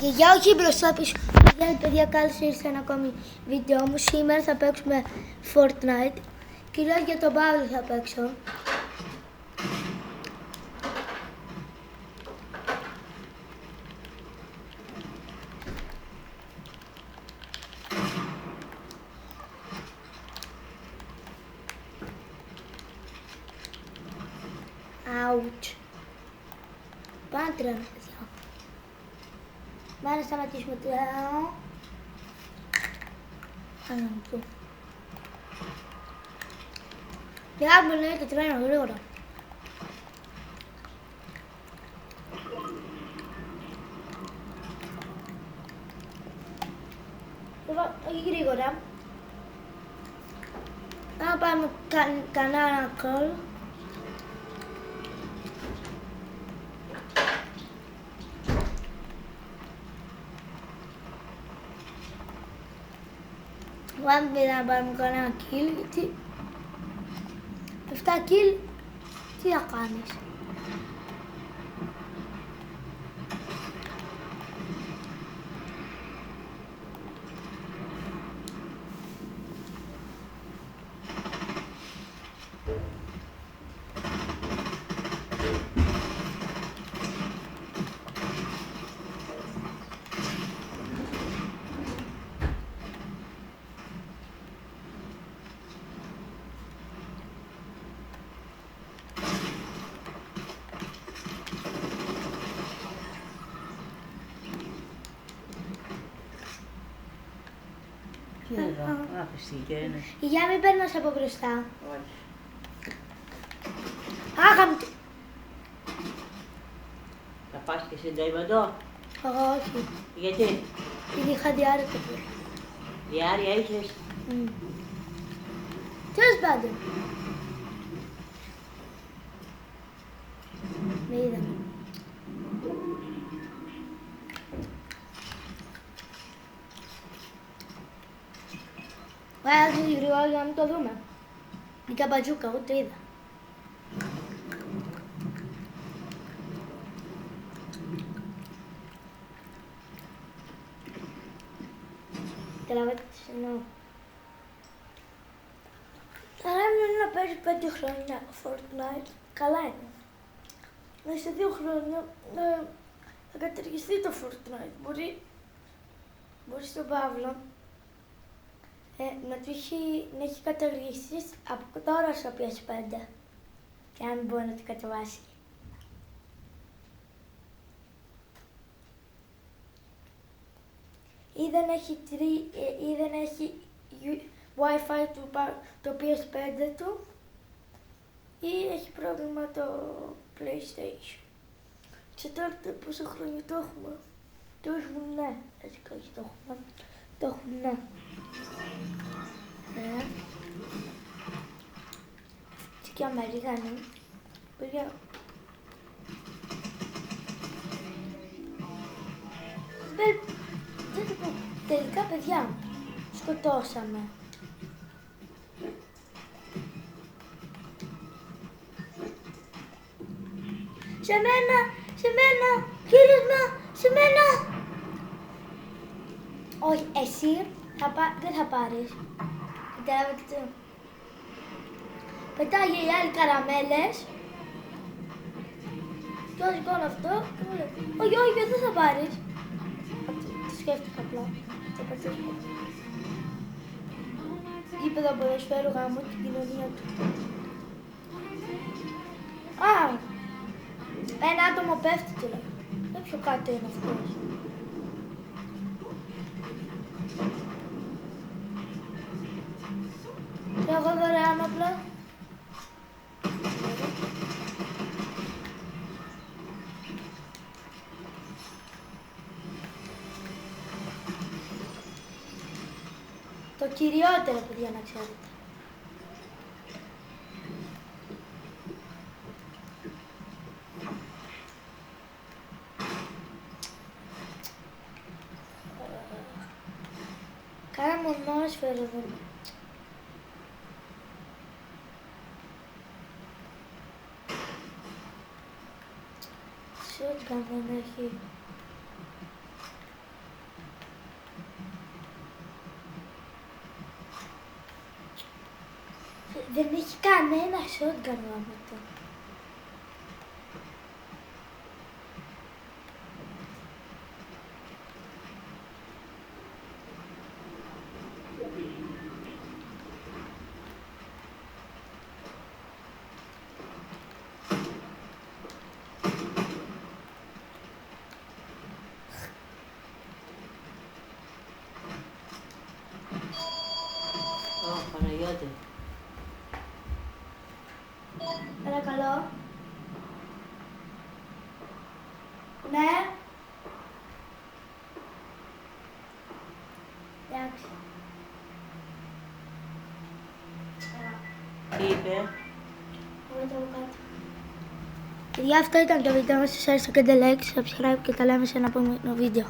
Γεια, όχι μπροστά πίσω. Γεια παιδιά, καλώς ήρθατε σε ένα ακόμη βίντεο μου. Σήμερα θα παίξουμε Fortnite. Κυρίως για τον Παύλο θα παίξω. Ouch. Πάμε τρένο, παιδιά. Πάμε να σταματήσουμε τρένο. Άνα μου. Για να μπουν το τρένο γρήγορα. Όχι γρήγορα. Να πάμε κανένα κόλ. Πάμε να πάρουμε κανένα kill, γιατί 7 kill, τι θα κάνεις. Τι εδώ, άφησε και ένα. Για μην παίρνεις από μπροστά. Όχι. Άγαμπτο. Θα πας και σε νταϊβαντό. Όχι, Γιατί, γιατί είχα διάρρητα το διάρρεια είχες. Τέλος πάντων. Με είδαμε. Βάζει γρήγορα για να μην το δούμε. Η καμπατζούκα, εγώ το είδα. Καταλαβαίνετε τι εννοώ. Άρα είναι να παίζει 5 χρόνια Fortnite, καλά είναι. Μέσα σε 2 χρόνια θα καταργηθεί το Fortnite. Μπορεί στον Παύλο να έχει καταργήσει από τώρα στο PS5 και να μην μπορεί να την κατεβάσει. Ή δεν έχει Wi-Fi το PS5 του ή έχει πρόβλημα το PlayStation. Ξέρετε πόσα χρόνια το έχουμε. Το έχουμε, ναι. Έτσι όχι το έχουμε. Το έχουμε, ναι. Τι και Αμερικάνοι. Παιδιά. Δεν το πω. Τελικά, παιδιά, σκοτώσαμε. Σε μένα, γύρισμα, σε μένα. Όχι, εσύ δεν θα πάρεις. Καταλάβατε τι. Πετάγει οι άλλοι καραμέλες. Και όσο σηκώνω αυτό και μου λέει, όχι, δεν θα πάρεις. Το σκέφτηκα απλά. Το πατήσω. Γήπεδο ποδοσφαίρου γάμου την κοινωνία του. Ένα άτομο πέφτει τώρα. Δεν πιο κάτω είναι αυτός. Και εγώ δωρεάν απλά. Το κυριότερο, παιδιά, να ξέρετε. Κάνα μονόσφαιρο εδώ. Shotgun δεν έχει. Δεν έχει κανένα shotgun γάμο. Παναγιώτη. Παρακαλώ. Ναι. Εντάξει. Τι είπε? Εγώ το κάτω. Παιδιά, αυτό ήταν το βίντεο μας. Σας άρεσε, κάντε like, subscribe και τα λέμε σε ένα επόμενο βίντεο.